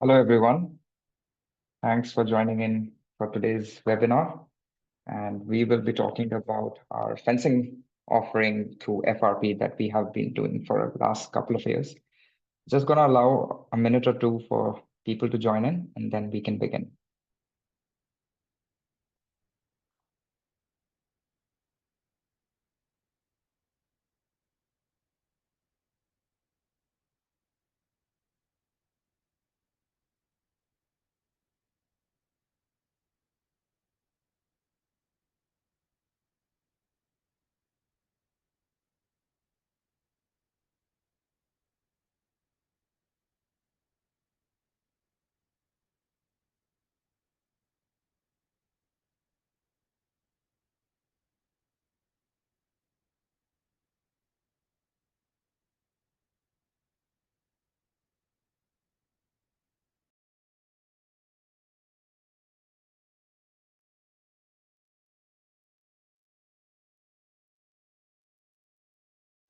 Hello, everyone. Thanks for joining in for today's webinar. And we will be talking about our fencing offering through FRP that we have been doing for the last couple of years. Just going to allow a minute or two for people to join in, and then we can begin.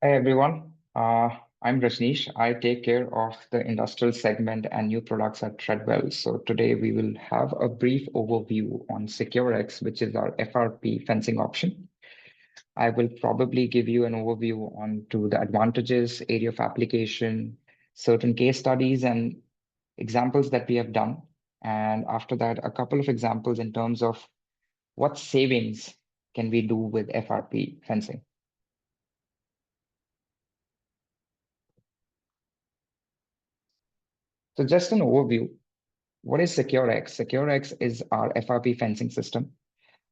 Hey, everyone. I'm Rajneesh. I take care of the industrial segment and new products at Treadwell. So today we will have a brief overview on SecurEX, which is our FRP fencing option. I will probably give you an overview on to the advantages, area of application, certain case studies and examples that we have done. And after that, a couple of examples in terms of what savings can we do with FRP fencing. So just an overview, what is SecurEX? SecurEX is our FRP fencing system.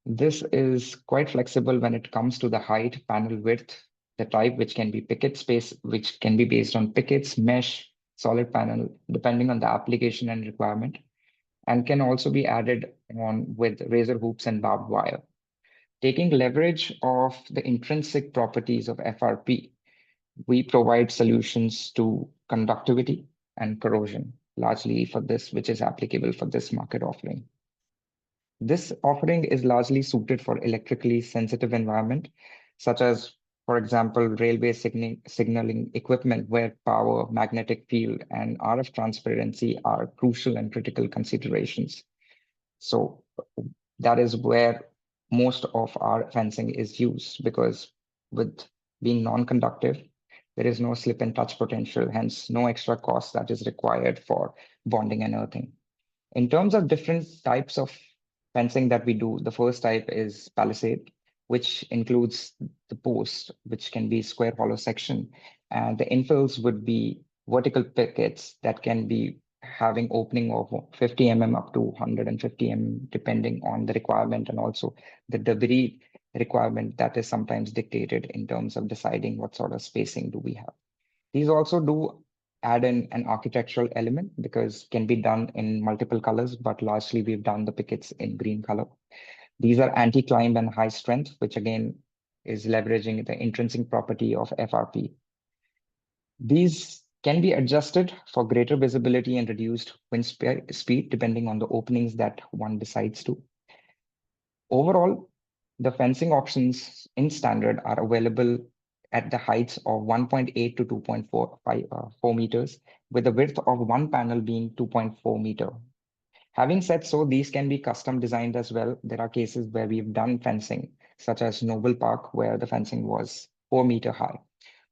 This is quite flexible when it comes to the height, panel width, the type, which can be picket space, which can be based on pickets, mesh, solid panel, depending on the application and requirement, and can also be added on with razor hoops and barbed wire. Taking leverage of the intrinsic properties of FRP, we provide solutions to conductivity and corrosion, largely for this, which is applicable for this market offering. This offering is largely suited for electrically sensitive environment, such as, for example, railway signaling equipment where power, magnetic field, and RF transparency are crucial and critical considerations. So that is where most of our fencing is used because with being non-conductive, there is no slip and touch potential, hence no extra cost that is required for bonding and earthing. In terms of different types of fencing that we do, the first type is palisade, which includes the post, which can be square hollow section, and the infills would be vertical pickets that can be having opening of 50 mm up to 150 mm, depending on the requirement and also the debris requirement that is sometimes dictated in terms of deciding what sort of spacing do we have. These also do add in an architectural element because can be done in multiple colors, but largely we've done the pickets in green color. These are anti-climb and high strength, which again is leveraging the intrinsic property of FRP. These can be adjusted for greater visibility and reduced wind speed depending on the openings that one decides to. Overall, the fencing options in standard are available at the heights of 1.8 to 2.4 meters, with the width of one panel being 2.4 meter. Having said so, these can be custom designed as well. There are cases where we've done fencing, such as Noble Park, where the fencing was 4 meter high.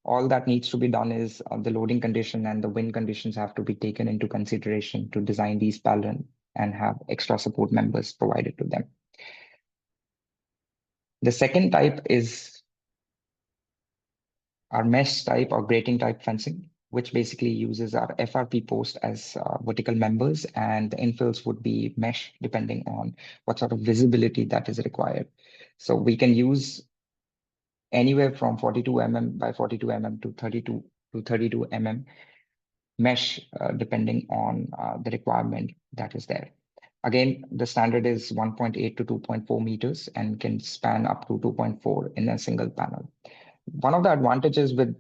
All that needs to be done is the loading condition and the wind conditions have to be taken into consideration to design these pylons and have extra support members provided to them. The second type is our mesh type or grating type fencing, which basically uses our FRP post as vertical members, and the infills would be mesh depending on what sort of visibility that is required. So we can use anywhere from 42 mm by 42 mm to 32 mm mesh, depending on the requirement that is there. Again, the standard is 1.8 to 2.4 meters and can span up to 2.4 in a single panel. One of the advantages with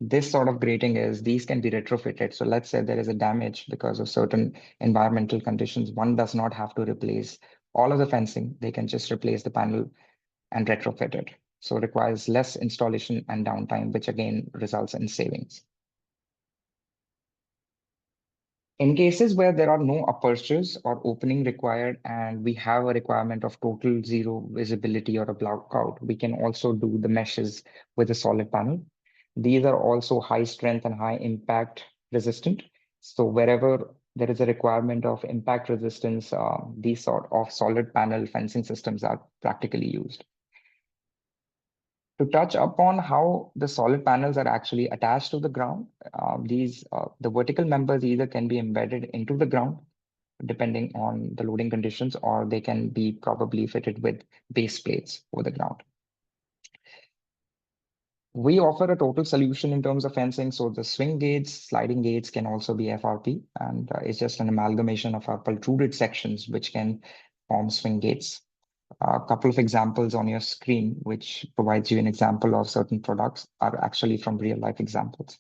this sort of grating is these can be retrofitted. So let's say there is a damage because of certain environmental conditions. One does not have to replace all of the fencing. They can just replace the panel and retrofit it. So it requires less installation and downtime, which again results in savings. In cases where there are no apertures or opening required and we have a requirement of total zero visibility or a blackout, we can also do the meshes with a solid panel. These are also high strength and high impact resistant. So wherever there is a requirement of impact resistance, these sort of solid panel fencing systems are practically used. To touch upon how the solid panels are actually attached to the ground, the vertical members either can be embedded into the ground depending on the loading conditions, or they can be probably fitted with base plates over the ground. We offer a total solution in terms of fencing. So the swing gates, sliding gates can also be FRP, and it's just an amalgamation of our pultruded sections, which can form swing gates. A couple of examples on your screen, which provides you an example of certain products, are actually from real life examples.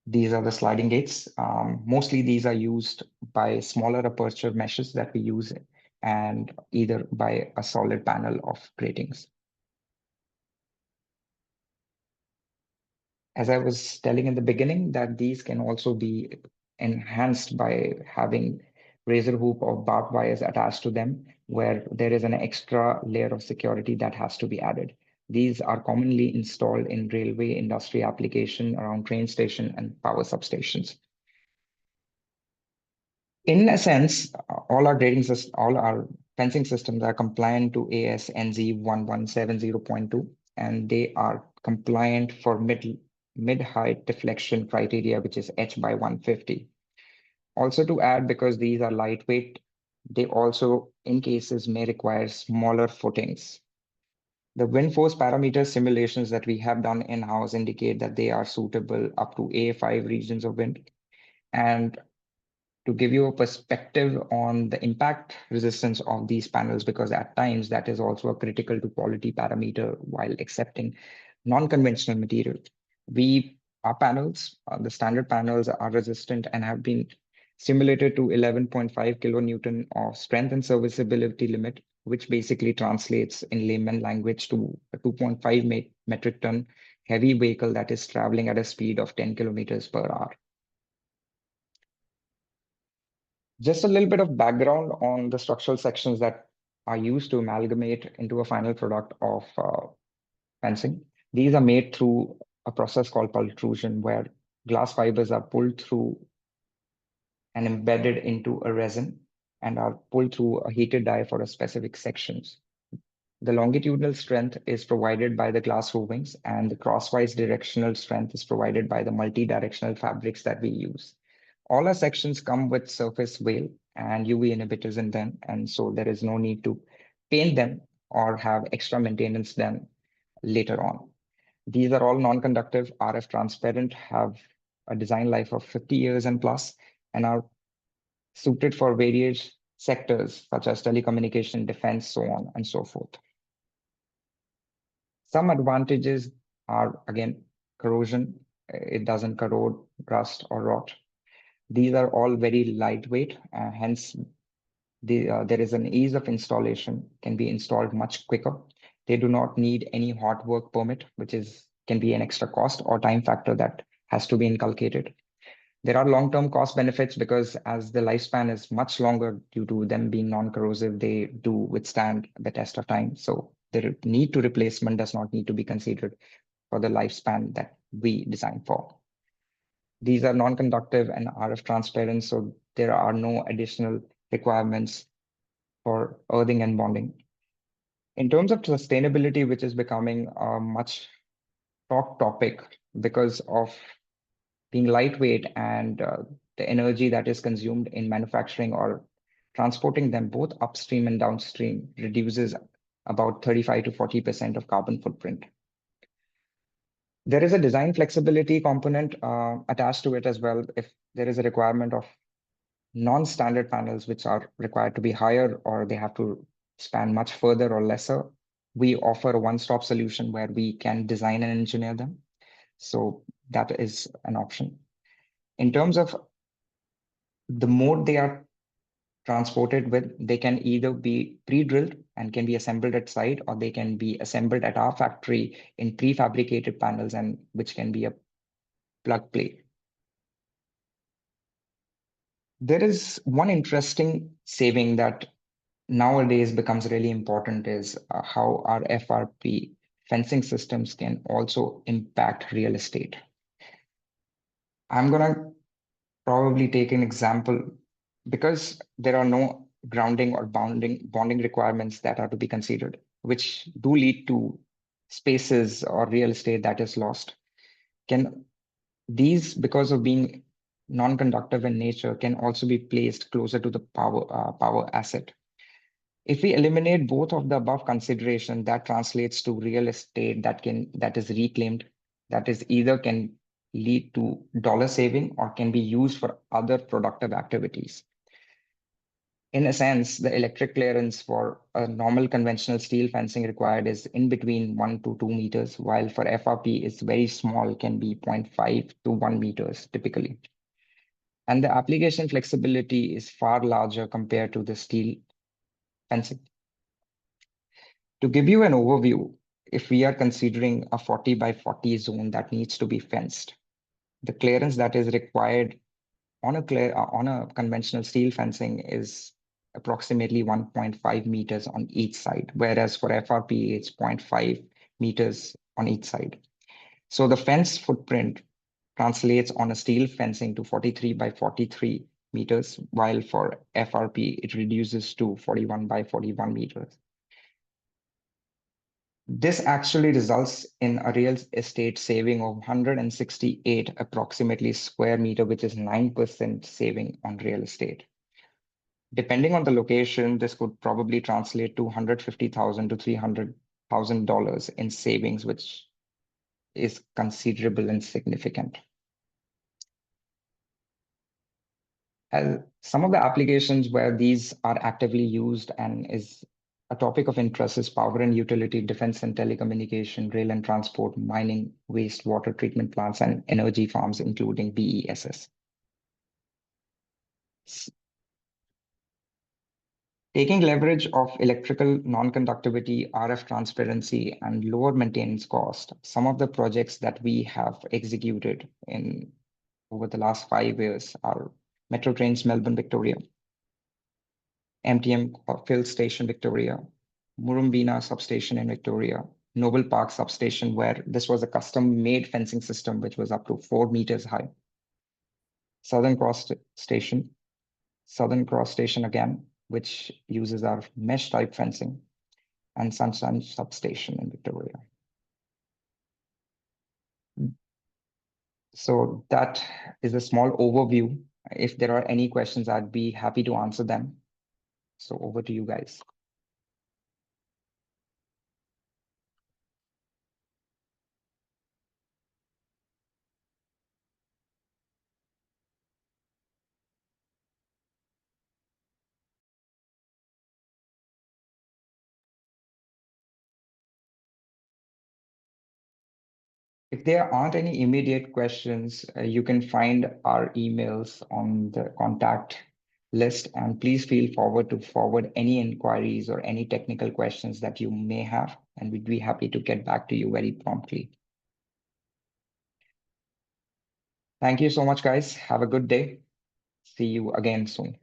These are the sliding gates. Mostly these are used by smaller aperture meshes that we use, and either by a solid panel of gratings. As I was telling in the beginning, that these can also be enhanced by having razor hoop or barbed wires attached to them, where there is an extra layer of security that has to be added. These are commonly installed in railway industry application around train station and power substations. In a sense, all our fencing systems are compliant to AS/NZ 1170.2, and they are compliant for mid-height deflection criteria, which is H by 150. Also to add, because these are lightweight, they also, in cases, may require smaller footings. The wind force parameter simulations that we have done in-house indicate that they are suitable up to A5 regions of wind. And to give you a perspective on the impact resistance of these panels, because at times that is also a critical to quality parameter while accepting non-conventional material. Our panels, the standard panels are resistant and have been simulated to 11.5 kilonewton of strength and serviceability limit, which basically translates in layman language to a 2.5 metric ton heavy vehicle that is traveling at a speed of 10 kilometers per hour. Just a little bit of background on the structural sections that are used to amalgamate into a final product of fencing. These are made through a process called pultrusion, where glass fibers are pulled through and embedded into a resin and are pulled through a heated die for a specific sections. The longitudinal strength is provided by the glass rovings, and the crosswise directional strength is provided by the multi-directional fabrics that we use. All our sections come with surface veil and UV inhibitors in them, and so there is no need to paint them or have extra maintenance done later on. These are all non-conductive, RF transparent, have a design life of 50 years and plus, and are suited for various sectors such as telecommunication, defense, so on and so forth. Some advantages are, again, corrosion. It doesn't corrode, rust, or rot. These are all very lightweight, hence there is an ease of installation, can be installed much quicker. They do not need any hot work permit, which can be an extra cost or time factor that has to be inculcated. There are long-term cost benefits because as the lifespan is much longer due to them being non-corrosive, they do withstand the test of time. So the need to replacement does not need to be considered for the lifespan that we design for. These are non-conductive and RF transparent, so there are no additional requirements for earthing and bonding. In terms of sustainability, which is becoming a much talked topic because of being lightweight and the energy that is consumed in manufacturing or transporting them both upstream and downstream reduces about 35 to 40% of carbon footprint. There is a design flexibility component attached to it as well. If there is a requirement of non-standard panels, which are required to be higher or they have to span much further or lesser, we offer a one-stop solution where we can design and engineer them. So that is an option. In terms of the mode they are transported with, they can either be pre-drilled and can be assembled at site, or they can be assembled at our factory in prefabricated panels, and which can be a plug play. There is one interesting saving that nowadays becomes really important is how our FRP fencing systems can also impact real estate. I'm gonna probably take an example because there are no grounding or bonding requirements that are to be considered, which do lead to spaces or real estate that is lost. Can these, because of being non-conductive in nature, can also be placed closer to the power asset? If we eliminate both of the above consideration, that translates to real estate that is reclaimed, that is either can lead to dollar saving or can be used for other productive activities. In a sense, the electric clearance for a normal conventional steel fencing required is in between 1 to 2 meters, while for FRP it's very small, can be 0.5 to 1 meters typically. And the application flexibility is far larger compared to the steel fencing. To give you an overview, if we are considering a 40 by 40 zone that needs to be fenced, the clearance that is required on a conventional steel fencing is approximately 1.5 meters on each side, whereas for FRP, it's 0.5 meters on each side. So the fence footprint translates on a steel fencing to 43 by 43 meters, while for FRP, it reduces to 41 by 41 meters. This actually results in a real estate saving of 168 approximately square meter, which is 9% saving on real estate. Depending on the location, this could probably translate to $150,000 to $300,000 in savings, which is considerable and significant. As some of the applications where these are actively used and is a topic of interest is power and utility, defense and telecommunication, rail and transport, mining, wastewater treatment plants, and energy farms, including BESS. Taking leverage of electrical non-conductivity, RF transparency, and lower maintenance cost, some of the projects that we have executed in over the last 5 years are Metro Trains Melbourne Victoria, MTM Field Station Victoria, Murrumbina Substation in Victoria, Noble Park Substation, where this was a custom-made fencing system which was up to 4 meters high. Station, Southern Cross Station again, which uses our mesh type fencing, and Sunshine Substation in Victoria. So that is a small overview. If there are any questions, I'd be happy to answer them. So over to you guys. If there aren't any immediate questions, you can find our emails on the contact list, and please feel forward to forward any inquiries or any technical questions that you may have, and we'd be happy to get back to you very promptly. Thank you so much, guys. Have a good day. See you again soon.